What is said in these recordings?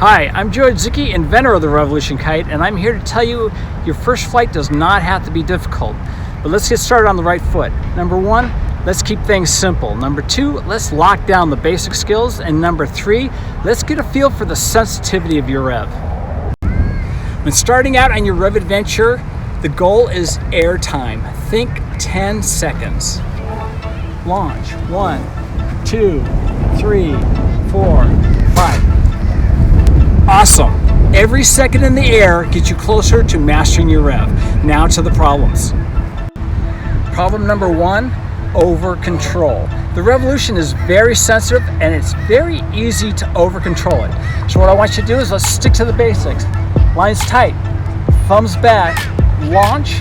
Hi, I'm George Zicki, inventor of the Revolution Kite, and I'm here to tell you your first flight does not have to be difficult. But let's get started on the right foot. Number one, let's keep things simple. Number two, let's lock down the basic skills. And number three, let's get a feel for the sensitivity of your rev. When starting out on your rev adventure, the goal is air time. Think 10 seconds. Launch. 1, 2, 3, 4, 5. Awesome. Every second in the air gets you closer to mastering your rev. Now to the problems. Problem number one, over control. The Revolution is very sensitive and it's very easy to over control it. So what I want you to do is let's stick to the basics. Lines tight, thumbs back, launch,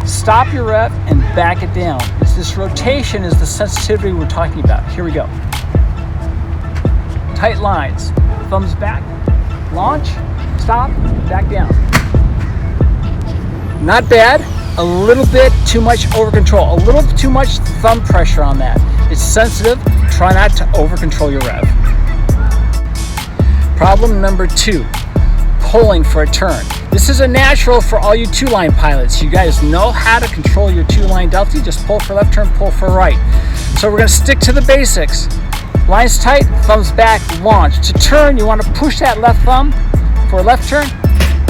stop your rev and back it down. This rotation is the sensitivity we're talking about. Here we go. Tight lines, thumbs back, launch, stop, back down. Not bad. A little bit too much over control, a little too much thumb pressure on that. It's sensitive. Try not to over control your rev. Problem number two, pulling for a turn. This is a natural for all you two-line pilots. You guys know how to control your two-line delta. Just pull for left turn, pull for right. So we're going to stick to the basics. Lines tight, thumbs back, launch. To turn, you want to push that left thumb for a left turn,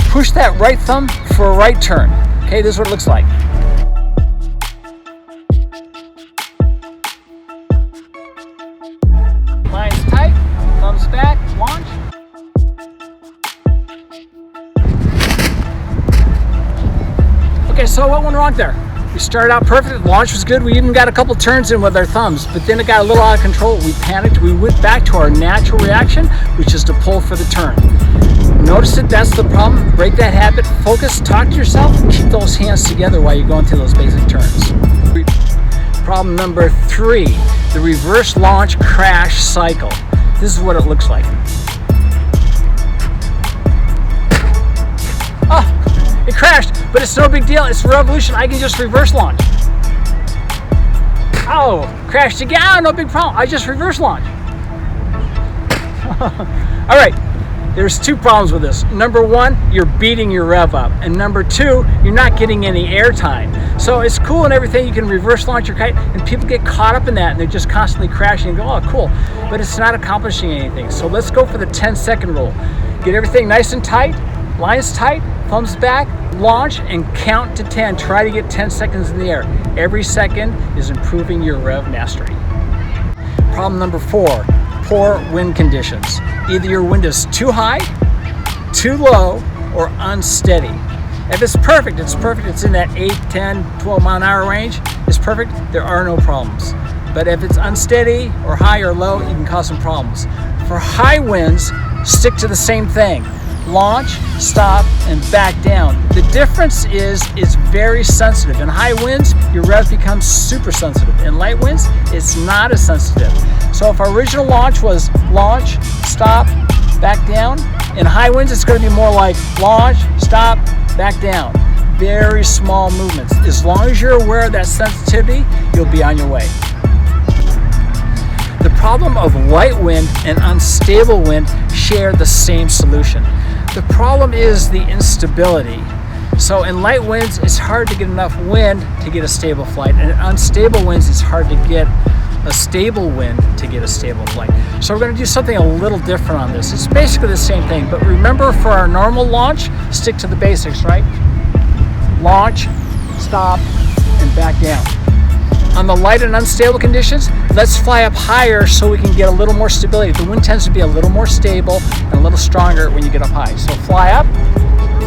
push that right thumb for a right turn. Okay, this is what it looks like. Lines tight, thumbs back, launch. Okay, so what went wrong there? We started out perfect, the launch was good, we even got a couple turns in with our thumbs, but then it got a little out of control, we panicked, we went back to our natural reaction, which is to pull for the turn. Notice that that's the problem, break that habit, focus, talk to yourself, and keep those hands together while you're going through those basic turns. Problem number three, the reverse launch crash cycle. This is what it looks like. Oh! It crashed, but it's no big deal. It's a Revolution. I can just reverse launch. Oh, crashed again. Oh, no big problem. I just reverse launch. All right, there's two problems with this. Number one, you're beating your rev up. And number two, you're not getting any air time. So it's cool and everything. You can reverse launch your kite, and people get caught up in that, and they're just constantly crashing and go, oh, cool. But it's not accomplishing anything. So let's go for the 10-second rule. Get everything nice and tight, lines tight, thumbs back, launch, and count to 10. Try to get 10 seconds in the air. Every second is improving your rev mastery. Problem number four, poor wind conditions. Either your wind is too high, too low, or unsteady. If it's perfect, it's perfect. It's in that 8, 10, 12 mile an hour range. It's perfect. There are no problems. But if it's unsteady or high or low, you can cause some problems. For high winds, stick to the same thing. Launch, stop, and back down. The difference is it's very sensitive. In high winds, your rev becomes super sensitive. In light winds, it's not as sensitive. So if our original launch was launch, stop, back down, in high winds, it's going to be more like launch, stop, back down. Very small movements. As long as you're aware of that sensitivity, you'll be on your way. The problem of light wind and unstable wind share the same solution. The problem is the instability. So in light winds, it's hard to get enough wind to get a stable flight. And in unstable winds, it's hard to get a stable wind to get a stable flight. So we're going to do something a little different on this. It's basically the same thing, but remember, for our normal launch, stick to the basics, right? Launch, stop, and back down. On the light and unstable conditions, let's fly up higher so we can get a little more stability. The wind tends to be a little more stable and a little stronger when you get up high. So fly up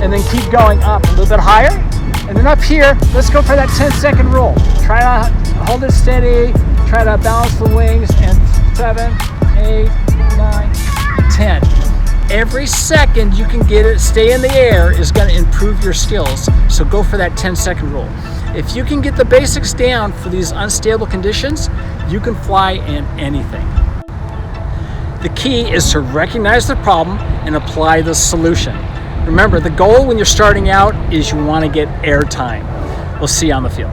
and then keep going up a little bit higher. And then up here, let's go for that 10-second rule. Try to hold it steady, try to balance the wings, and 7, 8, 9, 10. Every second you can get it, stay in the air, is going to improve your skills. So go for that 10-second rule. If you can get the basics down for these unstable conditions, you can fly in anything. The key is to recognize the problem and apply the solution. Remember, the goal when you're starting out is you want to get air time. We'll see you on the field.